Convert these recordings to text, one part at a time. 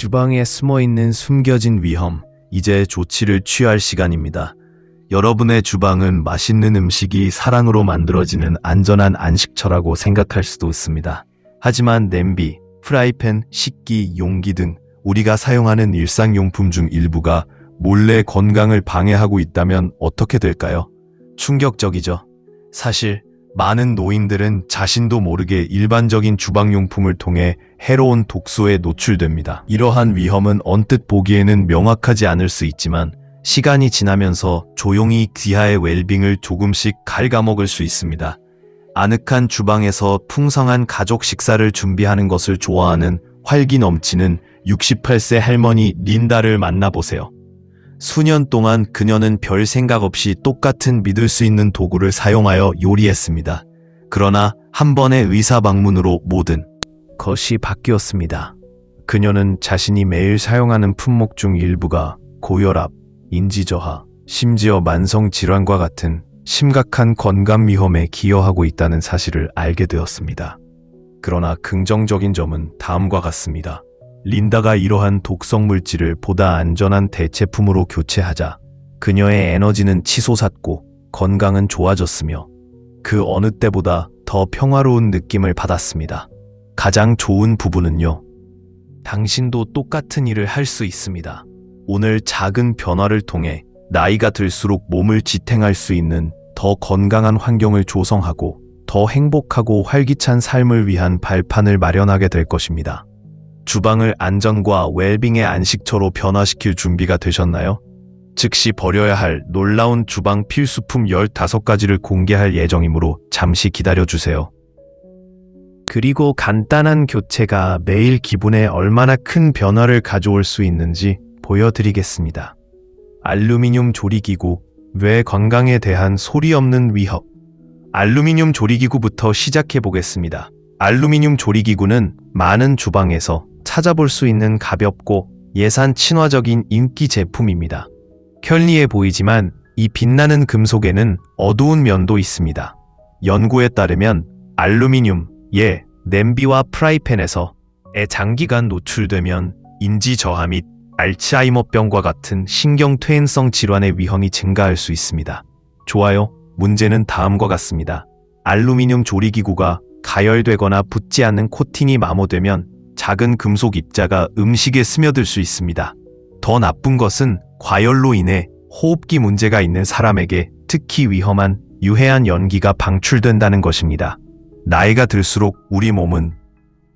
주방에 숨어있는 숨겨진 위험, 이제 조치를 취할 시간입니다. 여러분의 주방은 맛있는 음식이 사랑으로 만들어지는 안전한 안식처라고 생각할 수도 있습니다. 하지만 냄비, 프라이팬, 식기, 용기 등 우리가 사용하는 일상용품 중 일부가 몰래 건강을 방해하고 있다면 어떻게 될까요? 충격적이죠. 사실 많은 노인들은 자신도 모르게 일반적인 주방용품을 통해 해로운 독소에 노출됩니다. 이러한 위험은 언뜻 보기에는 명확하지 않을 수 있지만 시간이 지나면서 조용히 귀하의 웰빙을 조금씩 갉아먹을 수 있습니다. 아늑한 주방에서 풍성한 가족 식사를 준비하는 것을 좋아하는 활기 넘치는 68세 할머니 린다를 만나보세요. 수년 동안 그녀는 별 생각 없이 똑같은 믿을 수 있는 도구를 사용하여 요리했습니다. 그러나 한 번의 의사 방문으로 모든 것이 바뀌었습니다. 그녀는 자신이 매일 사용하는 품목 중 일부가 고혈압, 인지저하, 심지어 만성질환과 같은 심각한 건강 위험에 기여하고 있다는 사실을 알게 되었습니다. 그러나 긍정적인 점은 다음과 같습니다. 린다가 이러한 독성 물질을 보다 안전한 대체품으로 교체하자 그녀의 에너지는 치솟았고 건강은 좋아졌으며 그 어느 때보다 더 평화로운 느낌을 받았습니다. 가장 좋은 부분은요. 당신도 똑같은 일을 할 수 있습니다. 오늘 작은 변화를 통해 나이가 들수록 몸을 지탱할 수 있는 더 건강한 환경을 조성하고 더 행복하고 활기찬 삶을 위한 발판을 마련하게 될 것입니다. 주방을 안전과 웰빙의 안식처로 변화시킬 준비가 되셨나요? 즉시 버려야 할 놀라운 주방 필수품 15가지를 공개할 예정이므로 잠시 기다려주세요. 그리고 간단한 교체가 매일 기분에 얼마나 큰 변화를 가져올 수 있는지 보여드리겠습니다. 알루미늄 조리기구, 뇌 건강에 대한 소리 없는 위협. 알루미늄 조리기구부터 시작해 보겠습니다. 알루미늄 조리기구는 많은 주방에서 찾아볼 수 있는 가볍고 예산 친화적인 인기 제품입니다. 편리해 보이지만 이 빛나는 금속에는 어두운 면도 있습니다. 연구에 따르면 알루미늄, 냄비와 프라이팬에서 장기간 노출되면 인지저하 및 알츠하이머병과 같은 신경퇴행성 질환의 위험이 증가할 수 있습니다. 좋아요. 문제는 다음과 같습니다. 알루미늄 조리기구가 가열되거나 붙지 않는 코팅이 마모되면 작은 금속 입자가 음식에 스며들 수 있습니다. 더 나쁜 것은 과열로 인해 호흡기 문제가 있는 사람에게 특히 위험한 유해한 연기가 방출된다는 것입니다. 나이가 들수록 우리 몸은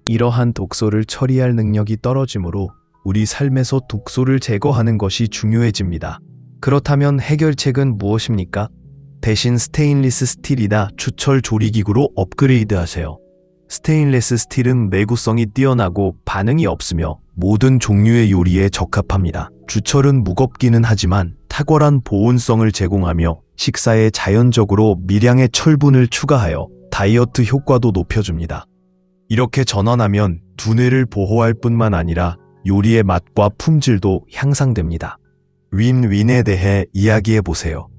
이러한 독소를 처리할 능력이 떨어지므로 우리 삶에서 독소를 제거하는 것이 중요해집니다. 그렇다면 해결책은 무엇입니까? 대신 스테인리스 스틸이나 추철 조리기구로 업그레이드하세요. 스테인리스 스틸은 내구성이 뛰어나고 반응이 없으며 모든 종류의 요리에 적합합니다. 주철은 무겁기는 하지만 탁월한 보온성을 제공하며 식사에 자연적으로 미량의 철분을 추가하여 다이어트 효과도 높여줍니다. 이렇게 전환하면 두뇌를 보호할 뿐만 아니라 요리의 맛과 품질도 향상됩니다. 윈윈에 대해 이야기해보세요.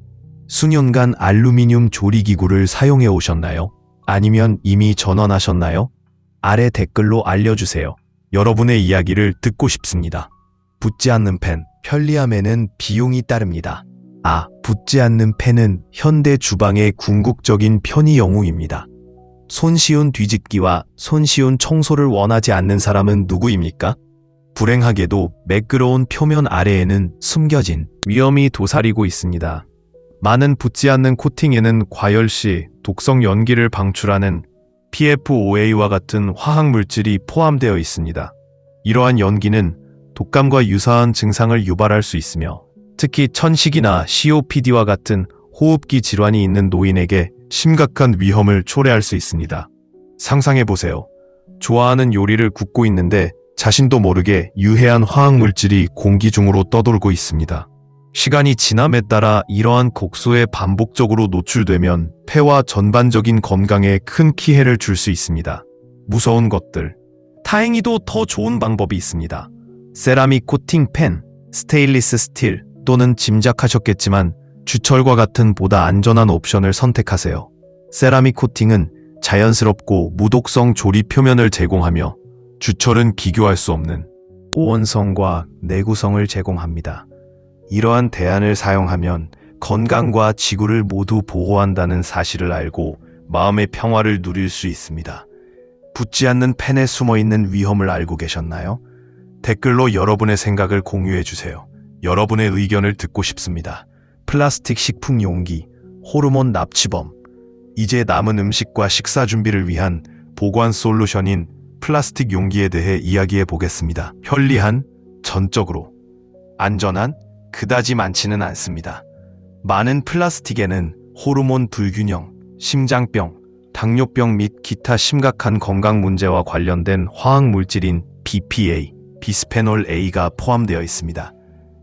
수년간 알루미늄 조리기구를 사용해 오셨나요? 아니면 이미 전환하셨나요? 아래 댓글로 알려주세요. 여러분의 이야기를 듣고 싶습니다. 붙지 않는 팬, 편리함에는 비용이 따릅니다. 붙지 않는 팬은 현대 주방의 궁극적인 편의 영웅입니다. 손쉬운 뒤집기와 손쉬운 청소를 원하지 않는 사람은 누구입니까? 불행하게도 매끄러운 표면 아래에는 숨겨진 위험이 도사리고 있습니다. 많은 붙지 않는 코팅에는 과열 시 독성 연기를 방출하는 PFOA와 같은 화학물질이 포함되어 있습니다. 이러한 연기는 독감과 유사한 증상을 유발할 수 있으며 특히 천식이나 COPD와 같은 호흡기 질환이 있는 노인에게 심각한 위험을 초래할 수 있습니다. 상상해보세요. 좋아하는 요리를 굽고 있는데 자신도 모르게 유해한 화학물질이 공기 중으로 떠돌고 있습니다. 시간이 지남에 따라 이러한 곡소에 반복적으로 노출되면 폐와 전반적인 건강에 큰 피해를 줄 수 있습니다. 무서운 것들. 다행히도 더 좋은 방법이 있습니다. 세라믹 코팅 팬, 스테인리스 스틸 또는 짐작하셨겠지만 주철과 같은 보다 안전한 옵션을 선택하세요. 세라믹 코팅은 자연스럽고 무독성 조리 표면을 제공하며 주철은 비교할 수 없는 보온성과 내구성을 제공합니다. 이러한 대안을 사용하면 건강과 지구를 모두 보호한다는 사실을 알고 마음의 평화를 누릴 수 있습니다. 붙지 않는 펜에 숨어있는 위험을 알고 계셨나요? 댓글로 여러분의 생각을 공유해주세요. 여러분의 의견을 듣고 싶습니다. 플라스틱 식품 용기, 호르몬 납치범. 이제 남은 음식과 식사 준비를 위한 보관 솔루션인 플라스틱 용기에 대해 이야기해 보겠습니다. 편리한, 전적으로 안전한, 그다지 많지는 않습니다. 많은 플라스틱에는 호르몬 불균형, 심장병, 당뇨병 및 기타 심각한 건강 문제와 관련된 화학 물질인 BPA, 비스페놀 A가 포함되어 있습니다.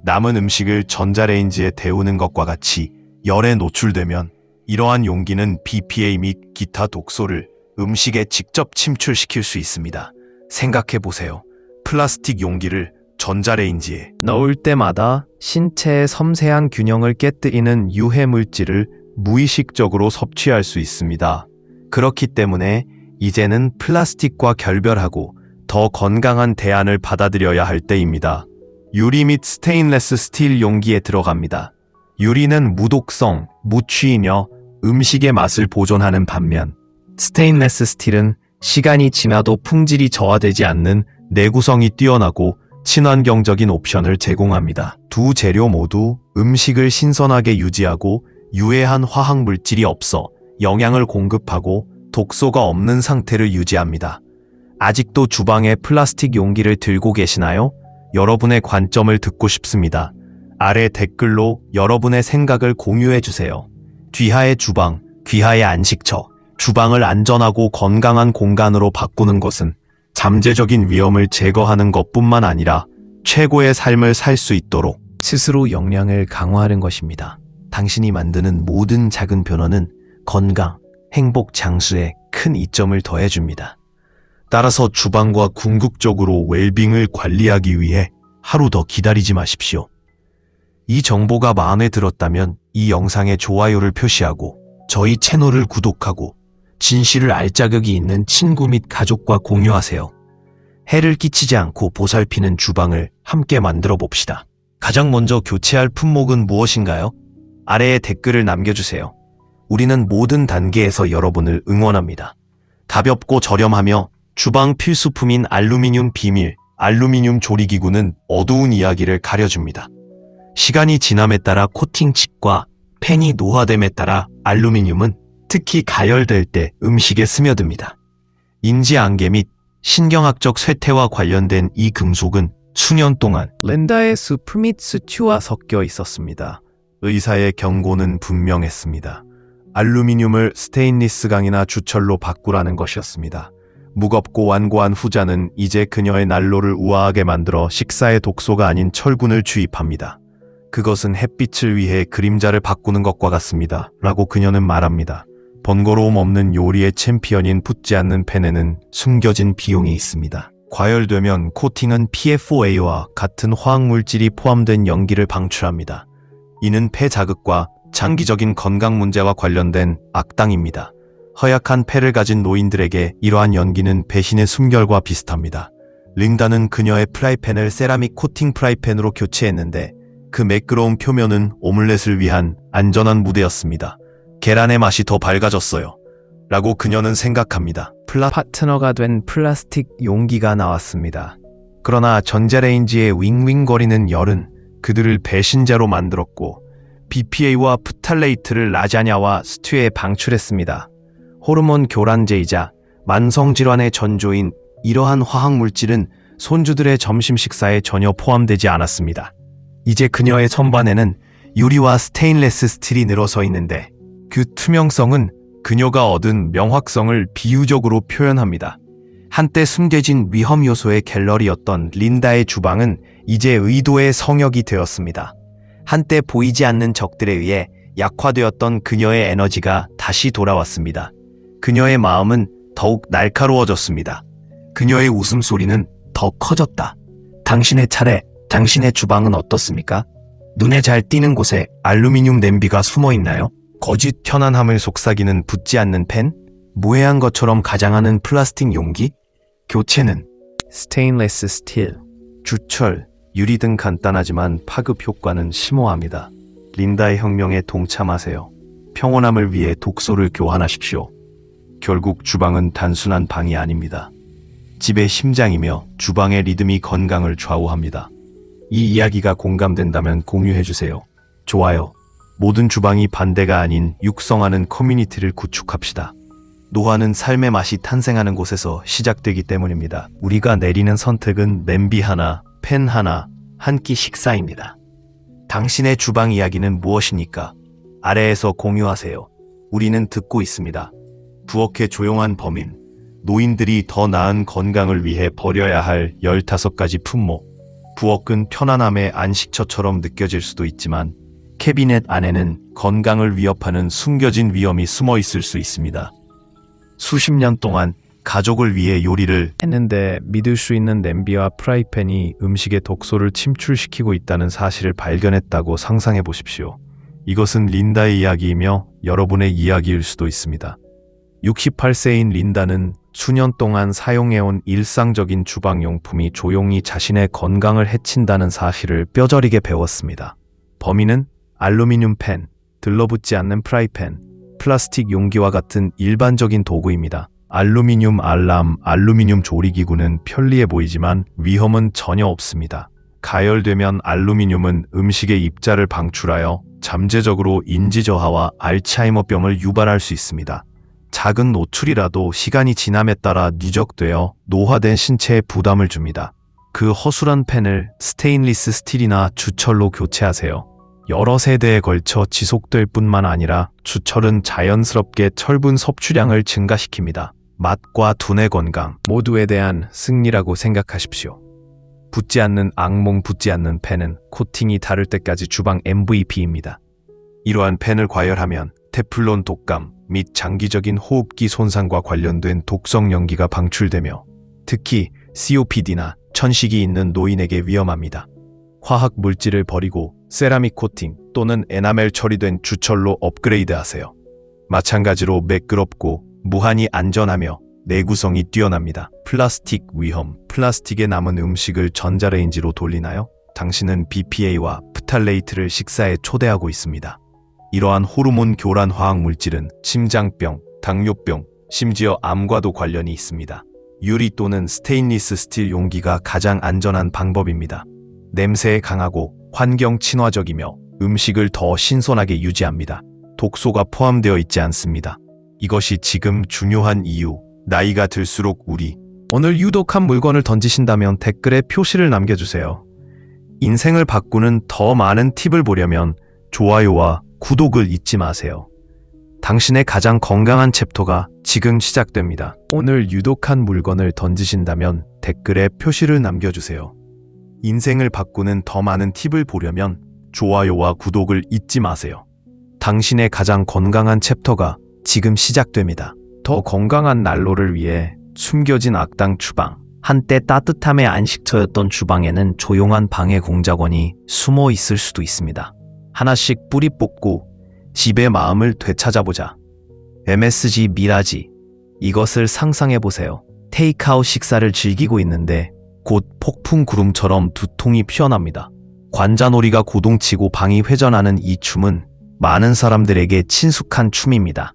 남은 음식을 전자레인지에 데우는 것과 같이 열에 노출되면 이러한 용기는 BPA 및 기타 독소를 음식에 직접 침출시킬 수 있습니다. 생각해 보세요. 플라스틱 용기를 전자레인지에 넣을 때마다 신체의 섬세한 균형을 깨뜨리는 유해 물질을 무의식적으로 섭취할 수 있습니다. 그렇기 때문에 이제는 플라스틱과 결별하고 더 건강한 대안을 받아들여야 할 때입니다. 유리 및 스테인레스 스틸 용기에 들어갑니다. 유리는 무독성, 무취이며 음식의 맛을 보존하는 반면 스테인레스 스틸은 시간이 지나도 품질이 저하되지 않는 내구성이 뛰어나고 친환경적인 옵션을 제공합니다. 두 재료 모두 음식을 신선하게 유지하고 유해한 화학 물질이 없어 영양을 공급하고 독소가 없는 상태를 유지합니다. 아직도 주방에 플라스틱 용기를 들고 계시나요? 여러분의 관점을 듣고 싶습니다. 아래 댓글로 여러분의 생각을 공유해 주세요. 귀하의 주방, 귀하의 안식처. 주방을 안전하고 건강한 공간으로 바꾸는 것은 잠재적인 위험을 제거하는 것뿐만 아니라 최고의 삶을 살 수 있도록 스스로 역량을 강화하는 것입니다. 당신이 만드는 모든 작은 변화는 건강, 행복 장수에 큰 이점을 더해줍니다. 따라서 주방과 궁극적으로 웰빙을 관리하기 위해 하루 더 기다리지 마십시오. 이 정보가 마음에 들었다면 이 영상에 좋아요를 표시하고 저희 채널을 구독하고 진실을 알 자격이 있는 친구 및 가족과 공유하세요. 해를 끼치지 않고 보살피는 주방을 함께 만들어 봅시다. 가장 먼저 교체할 품목은 무엇인가요? 아래에 댓글을 남겨주세요. 우리는 모든 단계에서 여러분을 응원합니다. 가볍고 저렴하며 주방 필수품인 알루미늄 비밀, 알루미늄 조리기구는 어두운 이야기를 가려줍니다. 시간이 지남에 따라 코팅칩과 팬이 노화됨에 따라 알루미늄은 특히 가열될 때 음식에 스며듭니다. 인지안개 및 신경학적 쇠퇴와 관련된 이 금속은 수년 동안 린다의 수프 및 스튜와 섞여 있었습니다. 의사의 경고는 분명했습니다. 알루미늄을 스테인리스강이나 주철로 바꾸라는 것이었습니다. 무겁고 완고한 후자는 이제 그녀의 난로를 우아하게 만들어 식사의 독소가 아닌 철분을 주입합니다. 그것은 햇빛을 위해 그림자를 바꾸는 것과 같습니다. 라고 그녀는 말합니다. 번거로움 없는 요리의 챔피언인 붙지 않는 팬에는 숨겨진 비용이 있습니다. 과열되면 코팅은 PFOA와 같은 화학물질이 포함된 연기를 방출합니다. 이는 폐 자극과 장기적인 건강 문제와 관련된 악당입니다. 허약한 폐를 가진 노인들에게 이러한 연기는 배신의 숨결과 비슷합니다. 린다는 그녀의 프라이팬을 세라믹 코팅 프라이팬으로 교체했는데 그 매끄러운 표면은 오믈렛을 위한 안전한 무대였습니다. 계란의 맛이 더 밝아졌어요. 라고 그녀는 생각합니다. 파트너가 된 플라스틱 용기가 나왔습니다. 그러나 전자레인지의 윙윙거리는 열은 그들을 배신자로 만들었고 BPA와 프탈레이트를 라자냐와 스튜에 방출했습니다. 호르몬 교란제이자 만성질환의 전조인 이러한 화학물질은 손주들의 점심 식사에 전혀 포함되지 않았습니다. 이제 그녀의 선반에는 유리와 스테인레스 스틸이 늘어서 있는데 그 투명성은 그녀가 얻은 명확성을 비유적으로 표현합니다. 한때 숨겨진 위험 요소의 갤러리였던 린다의 주방은 이제 의도의 성역이 되었습니다. 한때 보이지 않는 적들에 의해 약화되었던 그녀의 에너지가 다시 돌아왔습니다. 그녀의 마음은 더욱 날카로워졌습니다. 그녀의 웃음소리는 더 커졌다. 당신의 차례, 당신의 주방은 어떻습니까? 눈에 잘 띄는 곳에 알루미늄 냄비가 숨어 있나요? 거짓 편안함을 속삭이는 붙지 않는 펜? 무해한 것처럼 가장하는 플라스틱 용기? 교체는 스테인레스 스틸, 주철, 유리 등 간단하지만 파급 효과는 심오합니다. 린다의 혁명에 동참하세요. 평온함을 위해 독소를 교환하십시오. 결국 주방은 단순한 방이 아닙니다. 집의 심장이며 주방의 리듬이 건강을 좌우합니다. 이 이야기가 공감된다면 공유해주세요. 좋아요. 모든 주방이 반대가 아닌 육성하는 커뮤니티를 구축합시다. 노화는 삶의 맛이 탄생하는 곳에서 시작되기 때문입니다. 우리가 내리는 선택은 냄비 하나, 팬 하나, 한 끼 식사입니다. 당신의 주방 이야기는 무엇입니까? 아래에서 공유하세요. 우리는 듣고 있습니다. 부엌의 조용한 범인, 노인들이 더 나은 건강을 위해 버려야 할 15가지 품목. 부엌은 편안함의 안식처처럼 느껴질 수도 있지만 캐비넷 안에는 건강을 위협하는 숨겨진 위험이 숨어 있을 수 있습니다. 수십 년 동안 가족을 위해 요리를 했는데 믿을 수 있는 냄비와 프라이팬이 음식의 독소를 침출시키고 있다는 사실을 발견했다고 상상해 보십시오. 이것은 린다의 이야기이며 여러분의 이야기일 수도 있습니다. 68세인 린다는 수년 동안 사용해온 일상적인 주방용품이 조용히 자신의 건강을 해친다는 사실을 뼈저리게 배웠습니다. 범인은 알루미늄 팬, 들러붙지 않는 프라이팬, 플라스틱 용기와 같은 일반적인 도구입니다. 알루미늄 알람, 알루미늄 조리기구는 편리해 보이지만 위험은 전혀 없습니다. 가열되면 알루미늄은 음식의 입자를 방출하여 잠재적으로 인지저하와 알츠하이머병을 유발할 수 있습니다. 작은 노출이라도 시간이 지남에 따라 누적되어 노화된 신체에 부담을 줍니다. 그 허술한 팬을 스테인리스 스틸이나 주철로 교체하세요. 여러 세대에 걸쳐 지속될 뿐만 아니라 주철은 자연스럽게 철분 섭취량을 증가시킵니다. 맛과 두뇌 건강 모두에 대한 승리라고 생각하십시오. 붙지 않는 악몽 붙지 않는 팬은 코팅이 닳을 때까지 주방 MVP입니다. 이러한 팬을 과열하면 테플론 독감 및 장기적인 호흡기 손상과 관련된 독성 연기가 방출되며 특히 COPD나 천식이 있는 노인에게 위험합니다. 화학 물질을 버리고 세라믹 코팅 또는 에나멜 처리된 주철로 업그레이드하세요. 마찬가지로 매끄럽고 무한히 안전하며 내구성이 뛰어납니다. 플라스틱 위험, 플라스틱에 남은 음식을 전자레인지로 돌리나요? 당신은 BPA와 프탈레이트를 식사에 초대하고 있습니다. 이러한 호르몬 교란 화학 물질은 심장병, 당뇨병, 심지어 암과도 관련이 있습니다. 유리 또는 스테인리스 스틸 용기가 가장 안전한 방법입니다. 냄새에 강하고 환경 친화적이며 음식을 더 신선하게 유지합니다. 독소가 포함되어 있지 않습니다. 이것이 지금 중요한 이유. 나이가 들수록 우리 오늘 유독한 물건을 던지신다면 댓글에 표시를 남겨주세요. 인생을 바꾸는 더 많은 팁을 보려면 좋아요와 구독을 잊지 마세요. 당신의 가장 건강한 챕터가 지금 시작됩니다. 오늘 유독한 물건을 던지신다면 댓글에 표시를 남겨주세요. 인생을 바꾸는 더 많은 팁을 보려면 좋아요와 구독을 잊지 마세요. 당신의 가장 건강한 챕터가 지금 시작됩니다. 더 건강한 난로를 위해 숨겨진 악당 주방. 한때 따뜻함의 안식처였던 주방에는 조용한 방해 공작원이 숨어 있을 수도 있습니다. 하나씩 뿌리 뽑고 집의 마음을 되찾아보자. MSG 미라지. 이것을 상상해보세요. 테이크아웃 식사를 즐기고 있는데 곧 폭풍 구름처럼 두통이 피어납니다. 관자놀이가 고동치고 방이 회전하는 이 춤은 많은 사람들에게 친숙한 춤입니다.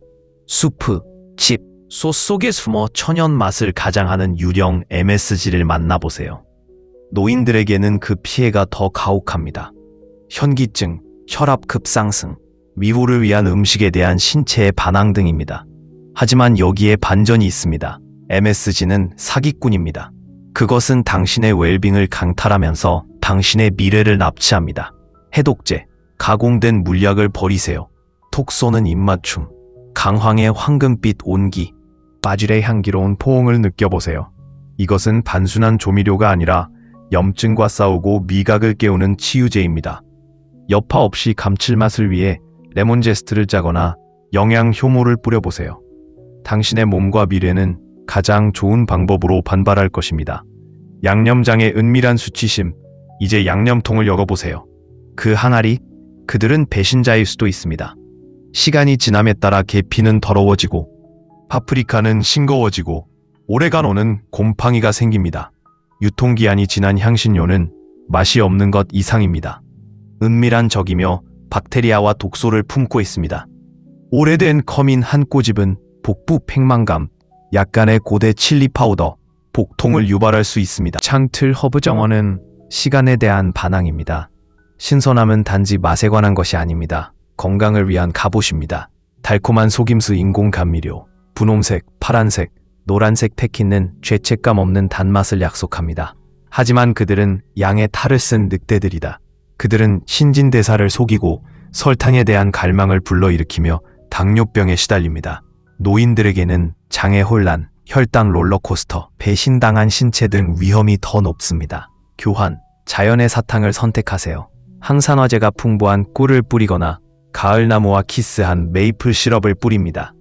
수프, 칩, 소스 속에 숨어 천연 맛을 가장하는 유령 MSG를 만나보세요. 노인들에게는 그 피해가 더 가혹합니다. 현기증, 혈압 급상승, 위호를 위한 음식에 대한 신체의 반항 등입니다. 하지만 여기에 반전이 있습니다. MSG는 사기꾼입니다. 그것은 당신의 웰빙을 강탈하면서 당신의 미래를 납치합니다. 해독제, 가공된 물약을 버리세요. 톡 쏘는 입맞춤, 강황의 황금빛 온기, 바질의 향기로운 포옹을 느껴보세요. 이것은 단순한 조미료가 아니라 염증과 싸우고 미각을 깨우는 치유제입니다. 여파 없이 감칠맛을 위해 레몬 제스트를 짜거나 영양 효모를 뿌려보세요. 당신의 몸과 미래는 가장 좋은 방법으로 반발할 것입니다. 양념장의 은밀한 수치심, 이제 양념통을 열어보세요. 그 항아리, 그들은 배신자일 수도 있습니다. 시간이 지남에 따라 계피는 더러워지고 파프리카는 싱거워지고 오레가노는 곰팡이가 생깁니다. 유통기한이 지난 향신료는 맛이 없는 것 이상입니다. 은밀한 적이며 박테리아와 독소를 품고 있습니다. 오래된 커민 한 꼬집은 복부 팽만감, 약간의 고대 칠리 파우더, 복통을 유발할 수 있습니다. 창틀 허브 정원은 시간에 대한 반항입니다. 신선함은 단지 맛에 관한 것이 아닙니다. 건강을 위한 갑옷입니다. 달콤한 속임수 인공 감미료, 분홍색, 파란색, 노란색 패키는 죄책감 없는 단맛을 약속합니다. 하지만 그들은 양의 탈을 쓴 늑대들이다. 그들은 신진대사를 속이고 설탕에 대한 갈망을 불러일으키며 당뇨병에 시달립니다. 노인들에게는 장애 혼란, 혈당 롤러코스터, 배신당한 신체 등 위험이 더 높습니다. 교환, 자연의 사탕을 선택하세요. 항산화제가 풍부한 꿀을 뿌리거나 가을나무와 키스한 메이플 시럽을 뿌립니다.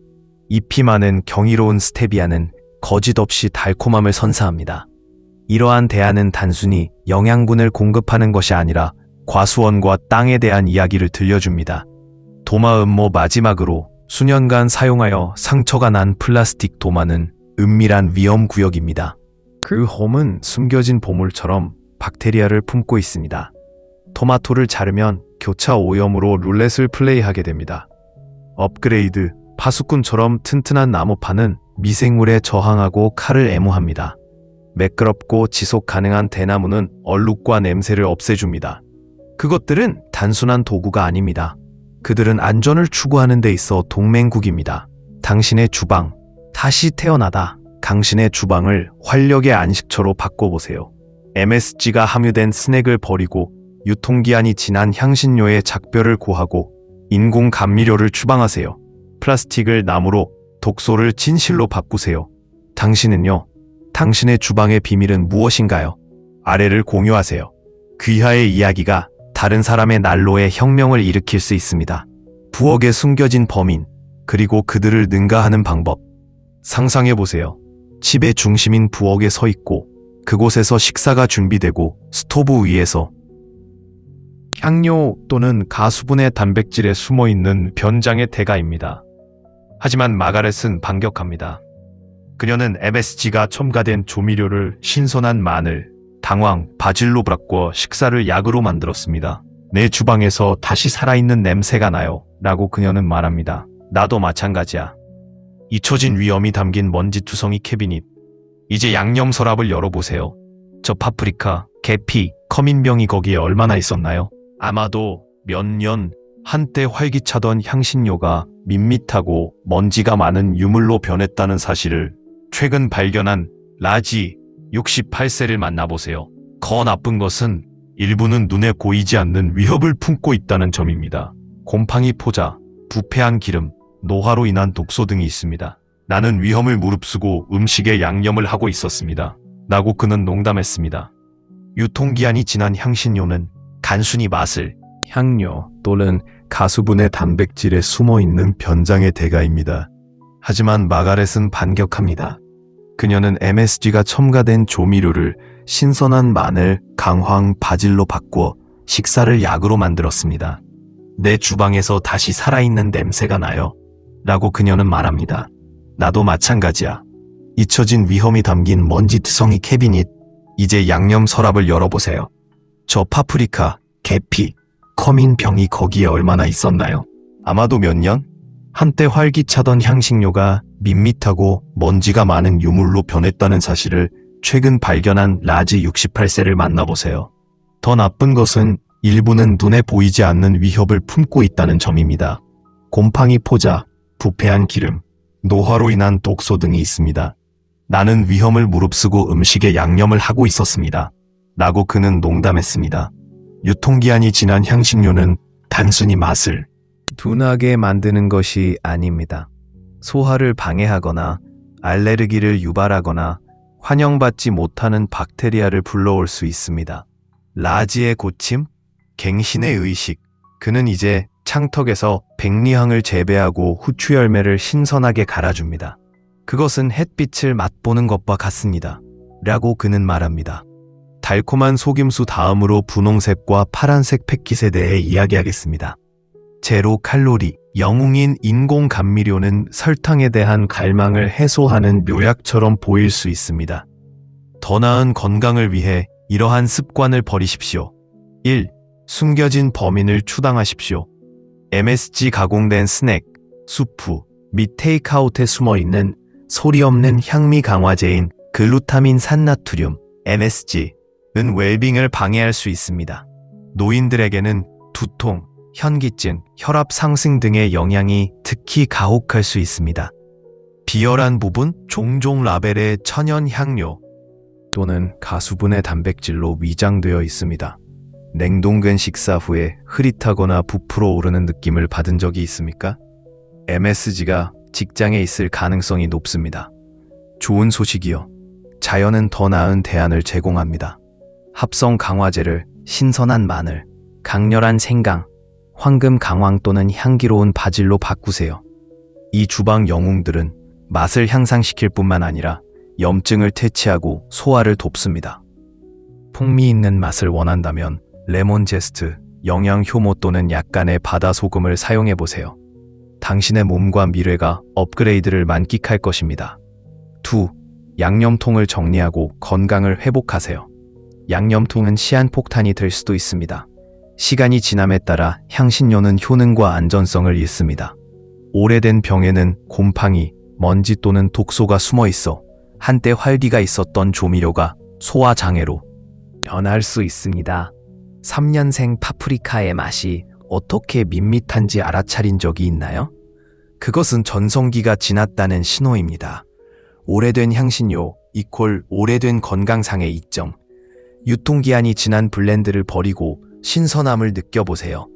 잎이 많은 경이로운 스테비아는 거짓 없이 달콤함을 선사합니다. 이러한 대안은 단순히 영양분을 공급하는 것이 아니라 과수원과 땅에 대한 이야기를 들려줍니다. 도마 음모 마지막으로 수년간 사용하여 상처가 난 플라스틱 도마는 은밀한 위험 구역입니다. 그 홈은 숨겨진 보물처럼 박테리아를 품고 있습니다. 토마토를 자르면 교차 오염으로 룰렛을 플레이하게 됩니다. 업그레이드, 파수꾼처럼 튼튼한 나무판은 미생물에 저항하고 칼을 애무합니다. 매끄럽고 지속 가능한 대나무는 얼룩과 냄새를 없애줍니다. 그것들은 단순한 도구가 아닙니다. 그들은 안전을 추구하는 데 있어 동맹국입니다. 당신의 주방, 다시 태어나다. 당신의 주방을 활력의 안식처로 바꿔보세요. MSG가 함유된 스낵을 버리고 유통기한이 지난 향신료의 작별을 고하고 인공 감미료를 추방하세요. 플라스틱을 나무로, 독소를 진실로 바꾸세요. 당신은요? 당신의 주방의 비밀은 무엇인가요? 아래를 공유하세요. 귀하의 이야기가 다른 사람의 난로에 혁명을 일으킬 수 있습니다. 부엌에 숨겨진 범인, 그리고 그들을 능가하는 방법. 상상해보세요. 집의 중심인 부엌에 서 있고 그곳에서 식사가 준비되고 스토브 위에서 향료 또는 가수분해 단백질에 숨어있는 변장의 대가입니다. 하지만 마가렛은 반격합니다. 그녀는 MSG가 첨가된 조미료를 신선한 마늘, 당황, 바질로 바꿔 식사를 약으로 만들었습니다. 내 주방에서 다시 살아있는 냄새가 나요. 라고 그녀는 말합니다. 나도 마찬가지야. 잊혀진 위험이 담긴 먼지투성이 캐비닛. 이제 양념 서랍을 열어보세요. 저 파프리카, 계피, 커민병이 거기에 얼마나 있었나요? 아마도 몇 년, 한때 활기차던 향신료가 밋밋하고 먼지가 많은 유물로 변했다는 사실을 최근 발견한 라지 68세를 만나보세요. 더 나쁜 것은 일부는 눈에 보이지 않는 위협을 품고 있다는 점입니다. 곰팡이 포자, 부패한 기름, 노화로 인한 독소 등이 있습니다. 나는 위험을 무릅쓰고 음식에 양념을 하고 있었습니다. 라고 그는 농담했습니다. 유통기한이 지난 향신료는 단순히 맛을, 향료 또는 가수분해 단백질에 숨어있는 변장의 대가입니다. 하지만 마가렛은 반격합니다. 그녀는 MSG가 첨가된 조미료를 신선한 마늘, 강황, 바질로 바꾸어 식사를 약으로 만들었습니다. 내 주방에서 다시 살아있는 냄새가 나요. 라고 그녀는 말합니다. 나도 마찬가지야. 잊혀진 위험이 담긴 먼지투성이 캐비닛. 이제 양념 서랍을 열어보세요. 저 파프리카, 계피, 커민병이 거기에 얼마나 있었나요? 아마도 몇 년? 한때 활기차던 향신료가 밋밋하고 먼지가 많은 유물로 변했다는 사실을 최근 발견한 라지 68세를 만나보세요. 더 나쁜 것은 일부는 눈에 보이지 않는 위협을 품고 있다는 점입니다. 곰팡이 포자, 부패한 기름, 노화로 인한 독소 등이 있습니다. 나는 위험을 무릅쓰고 음식에 양념을 하고 있었습니다. 라고 그는 농담했습니다. 유통기한이 지난 향신료는 단순히 맛을 둔하게 만드는 것이 아닙니다. 소화를 방해하거나 알레르기를 유발하거나 환영받지 못하는 박테리아를 불러올 수 있습니다. 라지의 고침, 갱신의 의식. 그는 이제 창턱에서 백리향을 재배하고 후추 열매를 신선하게 갈아줍니다. 그것은 햇빛을 맛보는 것과 같습니다. 라고 그는 말합니다. 달콤한 속임수 다음으로 분홍색과 파란색 패킷에 대해 이야기하겠습니다. 제로 칼로리, 영웅인 인공 감미료는 설탕에 대한 갈망을 해소하는 묘약처럼 보일 수 있습니다. 더 나은 건강을 위해 이러한 습관을 버리십시오. 1. 숨겨진 범인을 추방하십시오. MSG 가공된 스낵, 수프 및 테이크아웃에 숨어있는 소리 없는 향미 강화제인 글루타민 산나트륨, MSG는 웰빙을 방해할 수 있습니다. 노인들에게는 두통, 현기증, 혈압 상승 등의 영향이 특히 가혹할 수 있습니다. 비열한 부분, 종종 라벨에 천연 향료 또는 가수분해 단백질로 위장되어 있습니다. 냉동된 식사 후에 흐릿하거나 부풀어 오르는 느낌을 받은 적이 있습니까? MSG가 직장에 있을 가능성이 높습니다. 좋은 소식이요. 자연은 더 나은 대안을 제공합니다. 합성 강화제를 신선한 마늘, 강렬한 생강, 황금 강황 또는 향기로운 바질로 바꾸세요. 이 주방 영웅들은 맛을 향상시킬 뿐만 아니라 염증을 퇴치하고 소화를 돕습니다. 풍미 있는 맛을 원한다면 레몬 제스트, 영양 효모 또는 약간의 바다 소금을 사용해 보세요. 당신의 몸과 미래가 업그레이드를 만끽할 것입니다. 2. 양념통을 정리하고 건강을 회복하세요. 양념통은 시한폭탄이 될 수도 있습니다. 시간이 지남에 따라 향신료는 효능과 안전성을 잃습니다. 오래된 병에는 곰팡이, 먼지 또는 독소가 숨어 있어 한때 활기가 있었던 조미료가 소화장애로 변할 수 있습니다. 3년생 파프리카의 맛이 어떻게 밋밋한지 알아차린 적이 있나요? 그것은 전성기가 지났다는 신호입니다. 오래된 향신료 이퀄 오래된 건강상의 이점. 유통기한이 지난 블렌드를 버리고 신선함을 느껴보세요.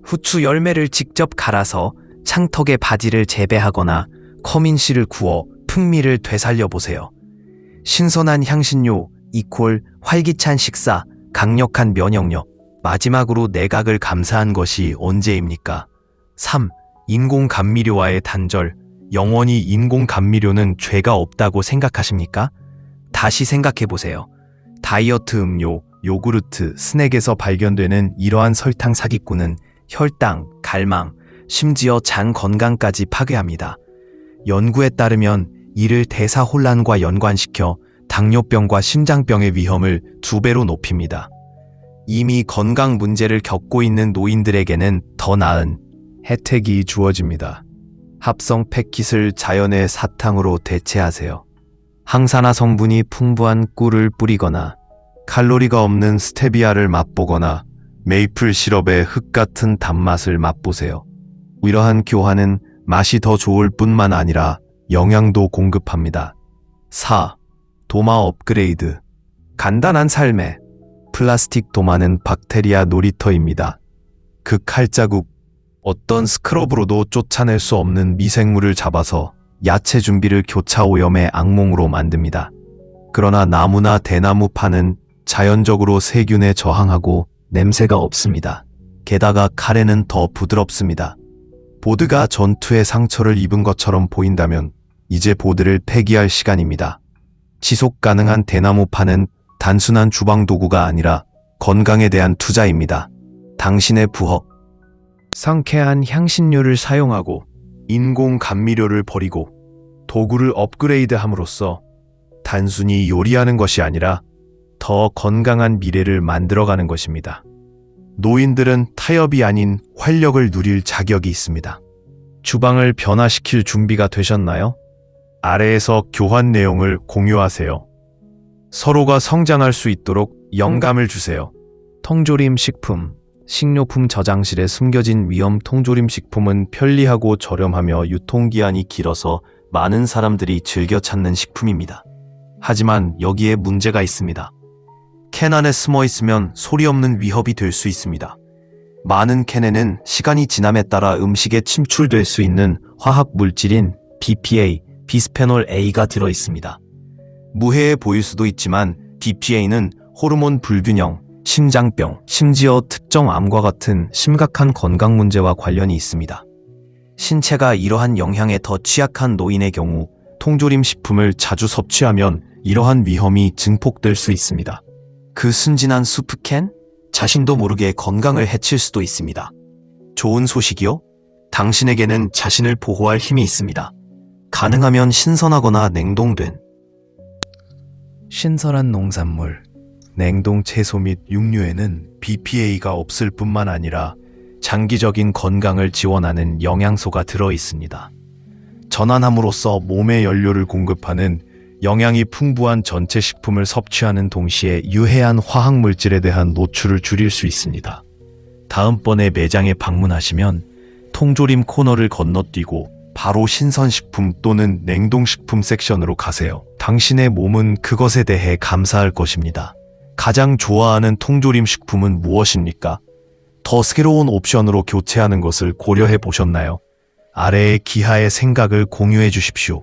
후추 열매를 직접 갈아서 창턱에 바지를 재배하거나 커민씨를 구워 풍미를 되살려보세요. 신선한 향신료 이퀄 활기찬 식사, 강력한 면역력. 마지막으로 내각을 감사한 것이 언제입니까? 3. 인공 감미료와의 단절. 영원히 인공 감미료는 죄가 없다고 생각하십니까? 다시 생각해보세요. 다이어트 음료, 요구르트, 스낵에서 발견되는 이러한 설탕 사기꾼은 혈당, 갈망, 심지어 장 건강까지 파괴합니다. 연구에 따르면 이를 대사혼란과 연관시켜 당뇨병과 심장병의 위험을 2배로 높입니다. 이미 건강 문제를 겪고 있는 노인들에게는 더 나은 혜택이 주어집니다. 합성 팩킷을 자연의 사탕으로 대체하세요. 항산화 성분이 풍부한 꿀을 뿌리거나 칼로리가 없는 스테비아를 맛보거나 메이플 시럽의 흙 같은 단맛을 맛보세요. 이러한 교환은 맛이 더 좋을 뿐만 아니라 영양도 공급합니다. 4. 도마 업그레이드. 간단한 삶에 플라스틱 도마는 박테리아 놀이터입니다. 그 칼자국, 어떤 스크럽으로도 쫓아낼 수 없는 미생물을 잡아서 야채 준비를 교차 오염의 악몽으로 만듭니다. 그러나 나무나 대나무 판은 자연적으로 세균에 저항하고 냄새가 없습니다. 게다가 칼에는 더 부드럽습니다. 보드가 전투의 상처를 입은 것처럼 보인다면 이제 보드를 폐기할 시간입니다. 지속 가능한 대나무 판은 단순한 주방 도구가 아니라 건강에 대한 투자입니다. 당신의 부엌. 상쾌한 향신료를 사용하고 인공 감미료를 버리고 도구를 업그레이드함으로써 단순히 요리하는 것이 아니라 더 건강한 미래를 만들어가는 것입니다. 노인들은 타협이 아닌 활력을 누릴 자격이 있습니다. 주방을 변화시킬 준비가 되셨나요? 아래에서 교환 내용을 공유하세요. 서로가 성장할 수 있도록 영감을 주세요. 통조림 식품. 식료품 저장실에 숨겨진 위험. 통조림 식품은 편리하고 저렴하며 유통기한이 길어서 많은 사람들이 즐겨 찾는 식품입니다. 하지만 여기에 문제가 있습니다. 캔 안에 숨어 있으면 소리 없는 위협이 될 수 있습니다. 많은 캔에는 시간이 지남에 따라 음식에 침출될 수 있는 화학 물질인 BPA, 비스페놀 A가 들어 있습니다. 무해해 보일 수도 있지만 BPA는 호르몬 불균형, 심장병, 심지어 특정 암과 같은 심각한 건강 문제와 관련이 있습니다. 신체가 이러한 영향에 더 취약한 노인의 경우 통조림 식품을 자주 섭취하면 이러한 위험이 증폭될 수 있습니다. 그 순진한 수프캔? 자신도 모르게 건강을 해칠 수도 있습니다. 좋은 소식이요? 당신에게는 자신을 보호할 힘이 있습니다. 가능하면 신선하거나 냉동된 신선한 농산물, 냉동 채소 및 육류에는 BPA가 없을 뿐만 아니라 장기적인 건강을 지원하는 영양소가 들어 있습니다. 전환함으로써 몸에 연료를 공급하는 영양이 풍부한 전체 식품을 섭취하는 동시에 유해한 화학물질에 대한 노출을 줄일 수 있습니다. 다음번에 매장에 방문하시면 통조림 코너를 건너뛰고 바로 신선식품 또는 냉동식품 섹션으로 가세요. 당신의 몸은 그것에 대해 감사할 것입니다. 가장 좋아하는 통조림 식품은 무엇입니까? 더 새로운 옵션으로 교체하는 것을 고려해 보셨나요? 아래의 기하의 생각을 공유해 주십시오.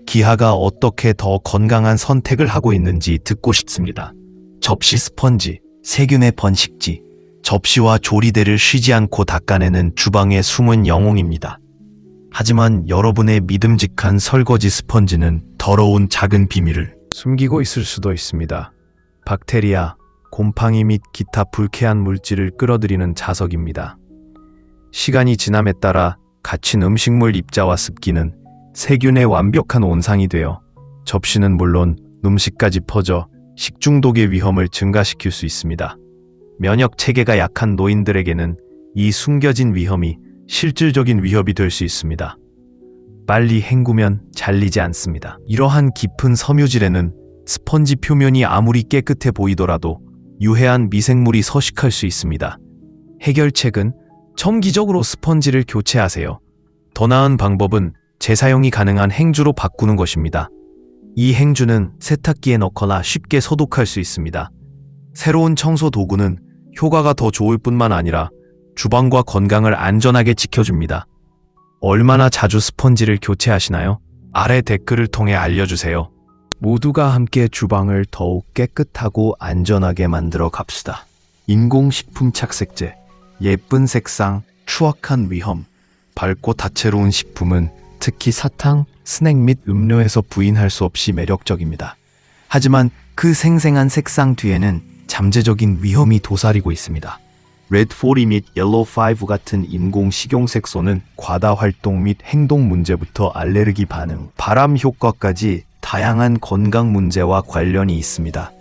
기하가 어떻게 더 건강한 선택을 하고 있는지 듣고 싶습니다. 접시 스펀지, 세균의 번식지, 접시와 조리대를 쉬지 않고 닦아내는 주방의 숨은 영웅입니다. 하지만 여러분의 믿음직한 설거지 스펀지는 더러운 작은 비밀을 숨기고 있을 수도 있습니다. 박테리아, 곰팡이 및 기타 불쾌한 물질을 끌어들이는 자석입니다. 시간이 지남에 따라 갇힌 음식물 입자와 습기는 세균의 완벽한 온상이 되어 접시는 물론 음식까지 퍼져 식중독의 위험을 증가시킬 수 있습니다. 면역 체계가 약한 노인들에게는 이 숨겨진 위험이 실질적인 위협이 될 수 있습니다. 빨리 헹구면 잘리지 않습니다. 이러한 깊은 섬유질에는 스펀지 표면이 아무리 깨끗해 보이더라도 유해한 미생물이 서식할 수 있습니다. 해결책은 정기적으로 스펀지를 교체하세요. 더 나은 방법은 재사용이 가능한 행주로 바꾸는 것입니다. 이 행주는 세탁기에 넣거나 쉽게 소독할 수 있습니다. 새로운 청소 도구는 효과가 더 좋을 뿐만 아니라 주방과 건강을 안전하게 지켜줍니다. 얼마나 자주 스펀지를 교체하시나요? 아래 댓글을 통해 알려주세요. 모두가 함께 주방을 더욱 깨끗하고 안전하게 만들어 갑시다. 인공식품 착색제, 예쁜 색상, 추악한 위험, 밝고 다채로운 식품은 특히 사탕, 스낵 및 음료에서 부인할 수 없이 매력적입니다. 하지만 그 생생한 색상 뒤에는 잠재적인 위험이 도사리고 있습니다. 레드4 및 옐로우5 같은 인공 식용색소는 과다 활동 및 행동 문제부터 알레르기 반응, 발암 효과까지 다양한 건강 문제와 관련이 있습니다.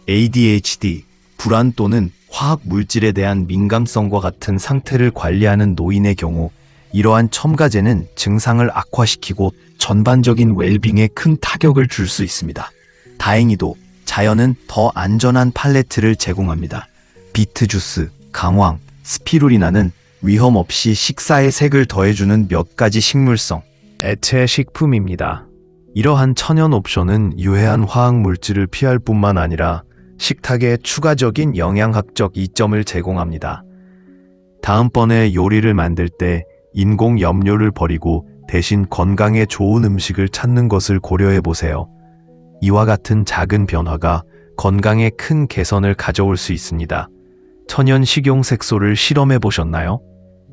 ADHD, 불안 또는 화학 물질에 대한 민감성과 같은 상태를 관리하는 노인의 경우 이러한 첨가제는 증상을 악화시키고 전반적인 웰빙에 큰 타격을 줄 수 있습니다. 다행히도 자연은 더 안전한 팔레트를 제공합니다. 비트 주스, 강황, 스피루리나는 위험 없이 식사에 색을 더해주는 몇 가지 식물성 액체 식품입니다. 이러한 천연 옵션은 유해한 화학 물질을 피할 뿐만 아니라 식탁에 추가적인 영양학적 이점을 제공합니다. 다음번에 요리를 만들 때 인공 염료를 버리고 대신 건강에 좋은 음식을 찾는 것을 고려해 보세요. 이와 같은 작은 변화가 건강에 큰 개선을 가져올 수 있습니다. 천연 식용색소를 실험해 보셨나요?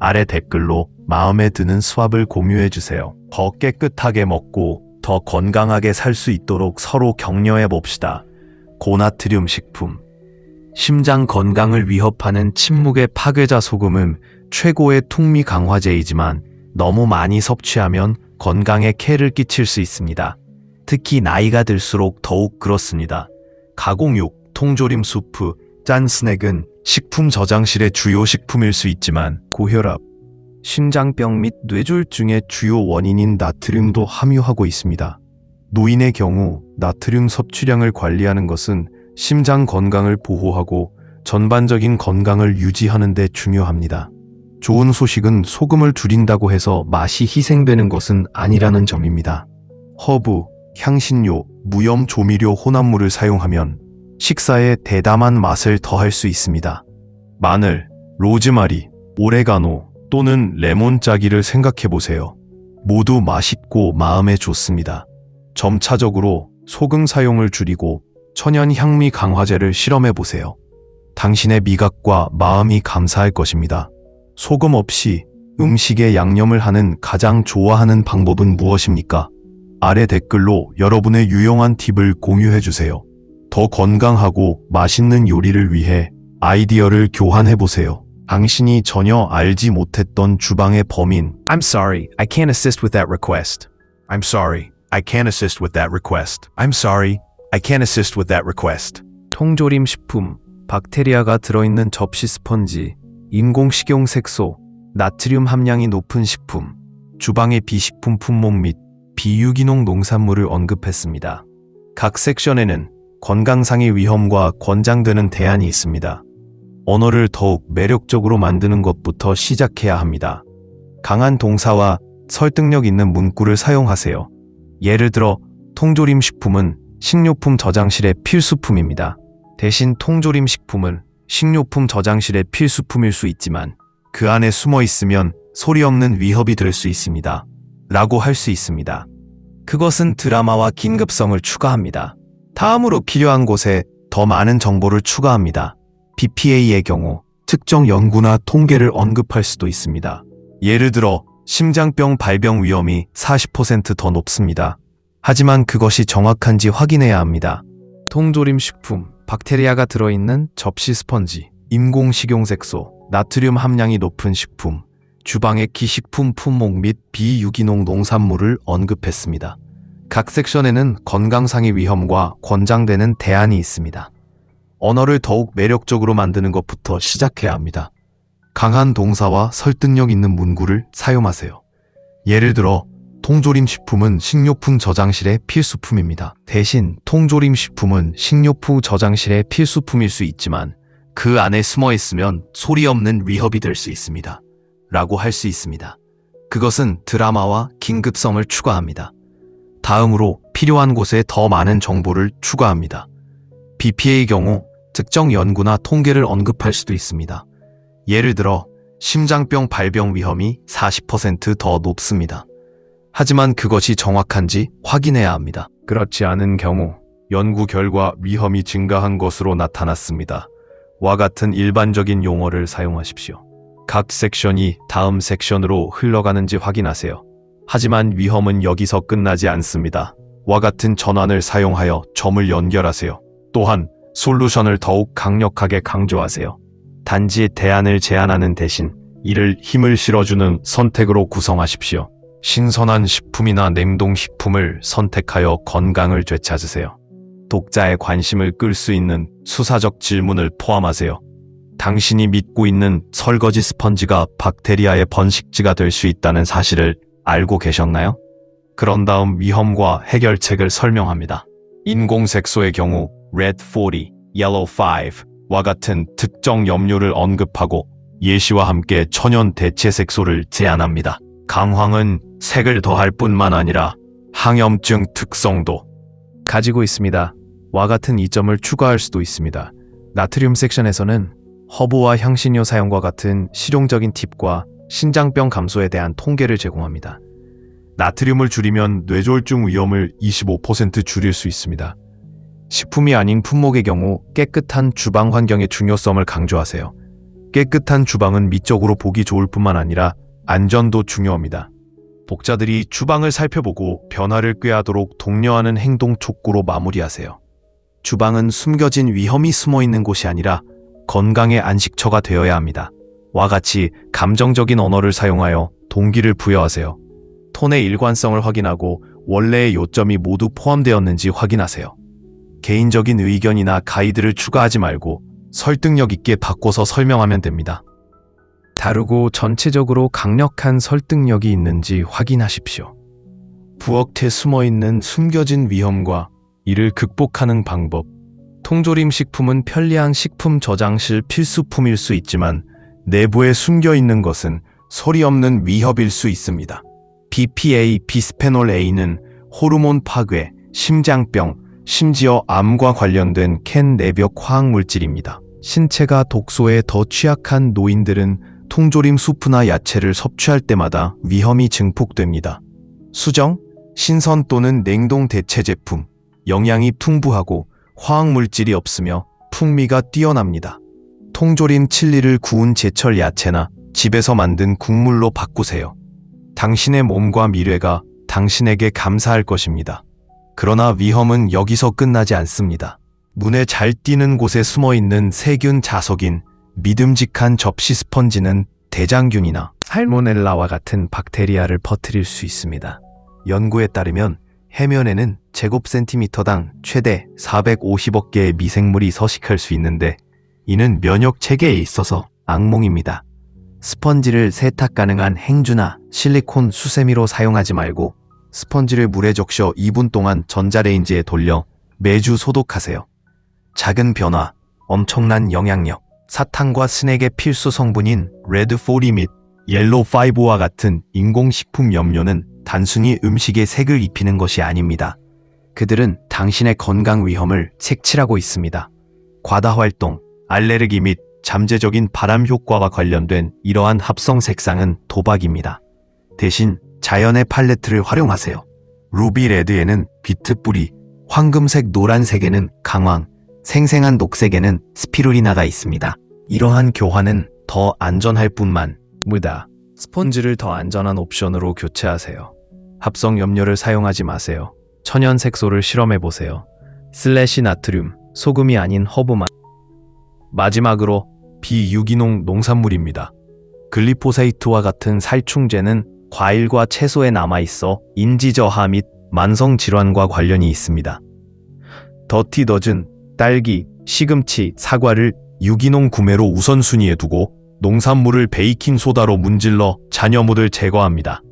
아래 댓글로 마음에 드는 수합을 공유해 주세요. 더 깨끗하게 먹고 더 건강하게 살 수 있도록 서로 격려해 봅시다. 고나트륨 식품. 심장 건강을 위협하는 침묵의 파괴자 소금은 최고의 퉁미 강화제이지만 너무 많이 섭취하면 건강에 해를 끼칠 수 있습니다. 특히 나이가 들수록 더욱 그렇습니다. 가공육, 통조림 수프, 짠 스낵은 식품 저장실의 주요 식품일 수 있지만 고혈압, 심장병 및 뇌졸중의 주요 원인인 나트륨도 함유하고 있습니다. 노인의 경우 나트륨 섭취량을 관리하는 것은 심장 건강을 보호하고 전반적인 건강을 유지하는 데 중요합니다. 좋은 소식은 소금을 줄인다고 해서 맛이 희생되는 것은 아니라는 점입니다. 허브, 향신료, 무염 조미료 혼합물을 사용하면 식사에 대담한 맛을 더할 수 있습니다. 마늘, 로즈마리, 오레가노 또는 레몬 짜기를 생각해 보세요. 모두 맛있고 마음에 좋습니다. 점차적으로 소금 사용을 줄이고 천연 향미 강화제를 실험해 보세요. 당신의 미각과 마음이 감사할 것입니다. 소금 없이 음식에 양념을 하는 가장 좋아하는 방법은 무엇입니까? 아래 댓글로 여러분의 유용한 팁을 공유해 주세요. 더 건강하고 맛있는 요리를 위해 아이디어를 교환해 보세요. 당신이 전혀 알지 못했던 주방의 범인. I'm sorry, I can't assist with that request. I'm sorry, I can't assist with that request. I'm sorry, I can't assist with that request. 통조림 식품, 박테리아가 들어있는 접시 스펀지, 인공 식용 색소, 나트륨 함량이 높은 식품, 주방의 비식품 품목 및 비유기농 농산물을 언급했습니다. 각 섹션에는 건강상의 위험과 권장되는 대안이 있습니다. 언어를 더욱 매력적으로 만드는 것부터 시작해야 합니다. 강한 동사와 설득력 있는 문구를 사용하세요. 예를 들어, 통조림 식품은 식료품 저장실의 필수품입니다. 대신 통조림 식품은 식료품 저장실의 필수품일 수 있지만 그 안에 숨어 있으면 소리 없는 위협이 될 수 있습니다. 라고 할 수 있습니다. 그것은 드라마와 긴급성을 추가합니다. 다음으로 필요한 곳에 더 많은 정보를 추가합니다. BPA의 경우 특정 연구나 통계를 언급할 수도 있습니다. 예를 들어 심장병 발병 위험이 40% 더 높습니다. 하지만 그것이 정확한지 확인해야 합니다. 통조림 식품, 박테리아가 들어있는 접시 스펀지, 인공 식용색소, 나트륨 함량이 높은 식품, 주방의 기식품 품목 및 비유기농 농산물을 언급했습니다. 각 섹션에는 건강상의 위험과 권장되는 대안이 있습니다. 언어를 더욱 매력적으로 만드는 것부터 시작해야 합니다. 강한 동사와 설득력 있는 문구를 사용하세요. 예를 들어, 통조림 식품은 식료품 저장실의 필수품입니다. 대신 통조림 식품은 식료품 저장실의 필수품일 수 있지만 그 안에 숨어 있으면 소리 없는 위협이 될 수 있습니다. 라고 할 수 있습니다. 그것은 드라마와 긴급성을 추가합니다. 다음으로 필요한 곳에 더 많은 정보를 추가합니다. BPA의 경우 특정 연구나 통계를 언급할 수도 있습니다. 예를 들어 심장병 발병 위험이 40% 더 높습니다. 하지만 그것이 정확한지 확인해야 합니다. 그렇지 않은 경우 연구 결과 위험이 증가한 것으로 나타났습니다. 와 같은 일반적인 용어를 사용하십시오. 각 섹션이 다음 섹션으로 흘러가는지 확인하세요. 하지만 위험은 여기서 끝나지 않습니다. 와 같은 전환을 사용하여 점을 연결하세요. 또한 솔루션을 더욱 강력하게 강조하세요. 단지 대안을 제안하는 대신 이를 힘을 실어주는 선택으로 구성하십시오. 신선한 식품이나 냉동식품을 선택하여 건강을 되찾으세요. 독자의 관심을 끌 수 있는 수사적 질문을 포함하세요. 당신이 믿고 있는 설거지 스펀지가 박테리아의 번식지가 될 수 있다는 사실을 알고 계셨나요? 그런 다음 위험과 해결책을 설명합니다. 인공색소의 경우 Red 40, Yellow 5와 같은 특정 염료를 언급하고 예시와 함께 천연 대체 색소를 제안합니다. 강황은 색을 더할 뿐만 아니라 항염증 특성도 가지고 있습니다. 와 같은 이점을 추가할 수도 있습니다. 나트륨 섹션에서는 허브와 향신료 사용과 같은 실용적인 팁과 신장병 감소에 대한 통계를 제공합니다. 나트륨을 줄이면 뇌졸중 위험을 25% 줄일 수 있습니다. 식품이 아닌 품목의 경우 깨끗한 주방 환경의 중요성을 강조하세요. 깨끗한 주방은 미적으로 보기 좋을 뿐만 아니라 안전도 중요합니다. 독자들이 주방을 살펴보고 변화를 꾀하도록 독려하는 행동 촉구로 마무리하세요. 주방은 숨겨진 위험이 숨어 있는 곳이 아니라 건강의 안식처가 되어야 합니다. 와 같이 감정적인 언어를 사용하여 동기를 부여하세요. 톤의 일관성을 확인하고 원래의 요점이 모두 포함되었는지 확인하세요. 개인적인 의견이나 가이드를 추가하지 말고 설득력 있게 바꿔서 설명하면 됩니다. 다루고 전체적으로 강력한 설득력이 있는지 확인하십시오. 부엌에 숨어있는 숨겨진 위험과 이를 극복하는 방법. 통조림 식품은 편리한 식품 저장실 필수품일 수 있지만 내부에 숨겨있는 것은 소리 없는 위협일 수 있습니다. BPA, 비스페놀 A는 호르몬 파괴, 심장병, 심지어 암과 관련된 캔 내벽 화학물질입니다. 신체가 독소에 더 취약한 노인들은 통조림 수프나 야채를 섭취할 때마다 위험이 증폭됩니다. 수정, 신선 또는 냉동 대체 제품, 영양이 풍부하고 화학물질이 없으며 풍미가 뛰어납니다. 통조림 칠리를 구운 제철 야채나 집에서 만든 국물로 바꾸세요. 당신의 몸과 미래가 당신에게 감사할 것입니다. 그러나 위험은 여기서 끝나지 않습니다. 눈에 잘 띄는 곳에 숨어있는 세균 자석인 믿음직한 접시 스펀지는 대장균이나 살모넬라와 같은 박테리아를 퍼뜨릴 수 있습니다. 연구에 따르면 해면에는 제곱센티미터당 최대 450억 개의 미생물이 서식할 수 있는데 이는 면역 체계에 있어서 악몽입니다. 스펀지를 세탁 가능한 행주나 실리콘 수세미로 사용하지 말고 스펀지를 물에 적셔 2분 동안 전자레인지에 돌려 매주 소독하세요. 작은 변화, 엄청난 영향력. 사탕과 스낵의 필수 성분인 레드4 및 옐로우5와 같은 인공식품 염료는 단순히 음식에 색을 입히는 것이 아닙니다. 그들은 당신의 건강 위험을 색칠하고 있습니다. 과다활동, 알레르기 및 잠재적인 발암 효과와 관련된 이러한 합성 색상은 도박입니다. 대신 자연의 팔레트를 활용하세요. 루비 레드에는 비트 뿌리, 황금색 노란색에는 강황, 생생한 녹색에는 스피루리나가 있습니다. 이러한 교환은 더 안전할 뿐만 무다. 스펀지를 더 안전한 옵션으로 교체하세요. 합성 염료를 사용하지 마세요. 천연 색소를 실험해보세요. 슬래시 나트륨, 소금이 아닌 허브맛. 마지막으로 비유기농 농산물입니다. 글리포세이트와 같은 살충제는 과일과 채소에 남아있어 인지저하 및 만성질환과 관련이 있습니다. 더티 더즌, 딸기, 시금치, 사과를 유기농 구매로 우선순위에 두고 농산물을 베이킹소다로 문질러 잔여물을 제거합니다.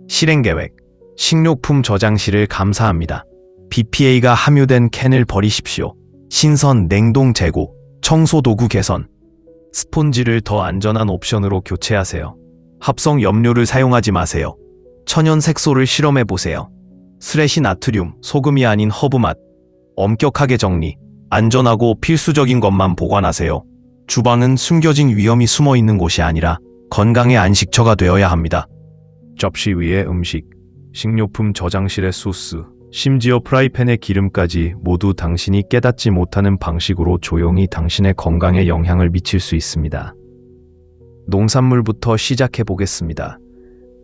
실행계획, 식료품 저장실을 감사합니다. BPA가 함유된 캔을 버리십시오. 신선 냉동 재고, 청소도구 개선. 스폰지를 더 안전한 옵션으로 교체하세요. 합성 염료를 사용하지 마세요. 천연 색소를 실험해보세요. 슬래시 나트륨, 소금이 아닌 허브맛. 엄격하게 정리, 안전하고 필수적인 것만 보관하세요. 주방은 숨겨진 위험이 숨어있는 곳이 아니라 건강의 안식처가 되어야 합니다. 접시 위에 음식, 식료품 저장실의 소스, 심지어 프라이팬의 기름까지 모두 당신이 깨닫지 못하는 방식으로 조용히 당신의 건강에 영향을 미칠 수 있습니다. 농산물부터 시작해 보겠습니다.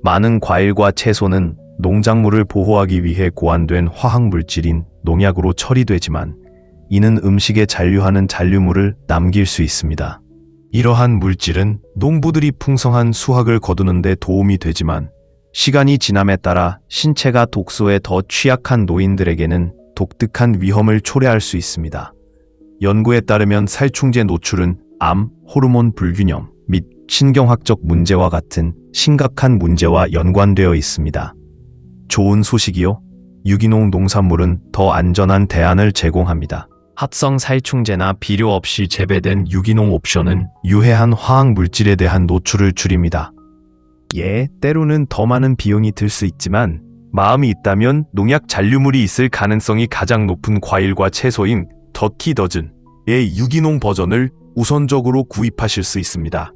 많은 과일과 채소는 농작물을 보호하기 위해 고안된 화학물질인 농약으로 처리되지만 이는 음식에 잔류하는 잔류물을 남길 수 있습니다. 이러한 물질은 농부들이 풍성한 수확을 거두는 데 도움이 되지만 시간이 지남에 따라 신체가 독소에 더 취약한 노인들에게는 독특한 위험을 초래할 수 있습니다. 연구에 따르면 살충제 노출은 암, 호르몬 불균형 및 신경학적 문제와 같은 심각한 문제와 연관되어 있습니다. 좋은 소식이요. 유기농 농산물은 더 안전한 대안을 제공합니다. 합성 살충제나 비료 없이 재배된 유기농 옵션은 유해한 화학 물질에 대한 노출을 줄입니다. 때로는 더 많은 비용이 들 수 있지만 마음이 있다면 농약 잔류물이 있을 가능성이 가장 높은 과일과 채소인 더티 더즌의 유기농 버전을 우선적으로 구입하실 수 있습니다.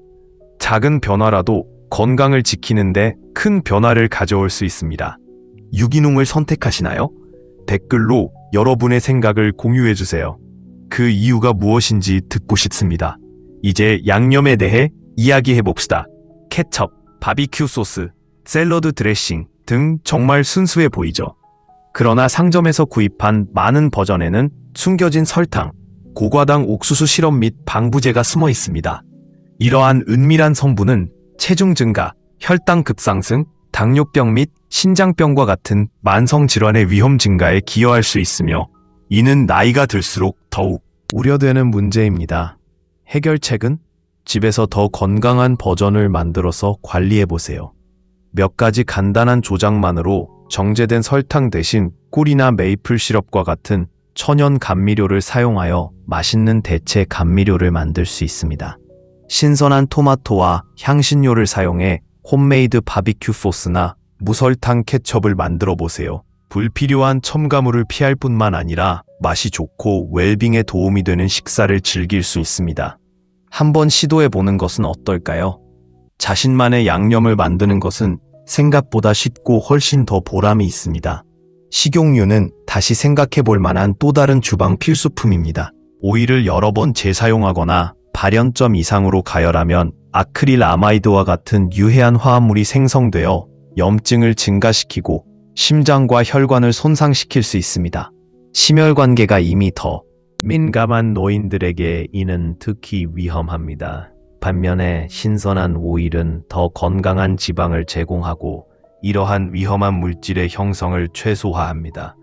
작은 변화라도 건강을 지키는데 큰 변화를 가져올 수 있습니다. 유기농을 선택하시나요? 댓글로 여러분의 생각을 공유해주세요. 그 이유가 무엇인지 듣고 싶습니다. 이제 양념에 대해 이야기해봅시다. 케첩, 바비큐 소스, 샐러드 드레싱 등 정말 순수해 보이죠? 그러나 상점에서 구입한 많은 버전에는 숨겨진 설탕, 고과당 옥수수 시럽 및 방부제가 숨어 있습니다. 이러한 은밀한 성분은 체중 증가, 혈당 급상승, 당뇨병 및 신장병과 같은 만성질환의 위험 증가에 기여할 수 있으며 이는 나이가 들수록 더욱 우려되는 문제입니다. 해결책은 집에서 더 건강한 버전을 만들어서 관리해보세요. 몇 가지 간단한 조작만으로 정제된 설탕 대신 꿀이나 메이플 시럽과 같은 천연 감미료를 사용하여 맛있는 대체 감미료를 만들 수 있습니다. 신선한 토마토와 향신료를 사용해 홈메이드 바비큐 소스나 무설탕 케첩을 만들어 보세요. 불필요한 첨가물을 피할 뿐만 아니라 맛이 좋고 웰빙에 도움이 되는 식사를 즐길 수 있습니다. 한번 시도해 보는 것은 어떨까요? 자신만의 양념을 만드는 것은 생각보다 쉽고 훨씬 더 보람이 있습니다. 식용유는 다시 생각해 볼 만한 또 다른 주방 필수품입니다. 오일을 여러 번 재사용하거나 발연점 이상으로 가열하면 아크릴 아마이드와 같은 유해한 화합물이 생성되어 염증을 증가시키고 심장과 혈관을 손상시킬 수 있습니다. 심혈관계가 이미 더 민감한 노인들에게 이는 특히 위험합니다. 반면에 신선한 오일은 더 건강한 지방을 제공하고 이러한 위험한 물질의 형성을 최소화합니다.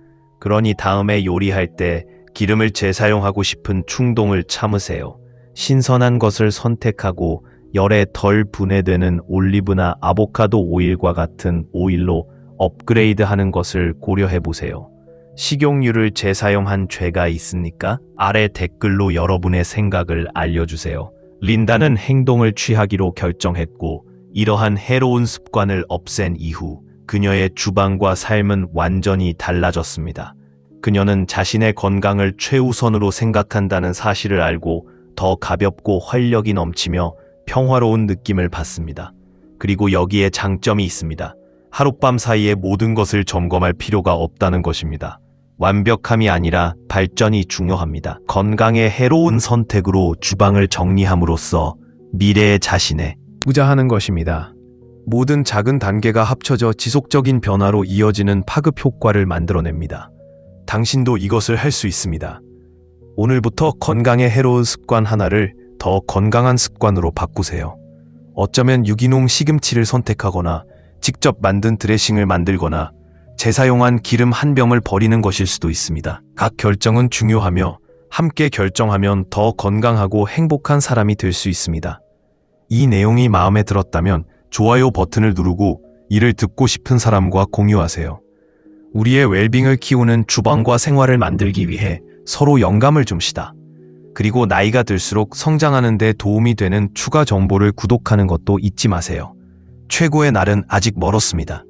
그러니 다음에 요리할 때 기름을 재사용하고 싶은 충동을 참으세요. 신선한 것을 선택하고 열에 덜 분해되는 올리브나 아보카도 오일과 같은 오일로 업그레이드하는 것을 고려해 보세요. 식용유를 재사용한 죄가 있습니까? 아래 댓글로 여러분의 생각을 알려주세요. 린다는 행동을 취하기로 결정했고 이러한 해로운 습관을 없앤 이후 그녀의 주방과 삶은 완전히 달라졌습니다. 그녀는 자신의 건강을 최우선으로 생각한다는 사실을 알고 더 가볍고 활력이 넘치며 평화로운 느낌을 받습니다. 그리고 여기에 장점이 있습니다. 하룻밤 사이에 모든 것을 점검할 필요가 없다는 것입니다. 완벽함이 아니라 발전이 중요합니다. 건강에 해로운 선택으로 주방을 정리함으로써 미래의 자신에 투자하는 것입니다. 모든 작은 단계가 합쳐져 지속적인 변화로 이어지는 파급 효과를 만들어냅니다. 당신도 이것을 할 수 있습니다. 오늘부터 건강에 해로운 습관 하나를 더 건강한 습관으로 바꾸세요. 어쩌면 유기농 시금치를 선택하거나 직접 만든 드레싱을 만들거나 재사용한 기름 한 병을 버리는 것일 수도 있습니다. 각 결정은 중요하며 함께 결정하면 더 건강하고 행복한 사람이 될 수 있습니다. 이 내용이 마음에 들었다면 좋아요 버튼을 누르고 이를 듣고 싶은 사람과 공유하세요. 우리의 웰빙을 키우는 주방과 생활을 만들기 위해 서로 영감을 줍시다. 그리고 나이가 들수록 성장하는 데 도움이 되는 추가 정보를 구독하는 것도 잊지 마세요. 최고의 날은 아직 멀었습니다.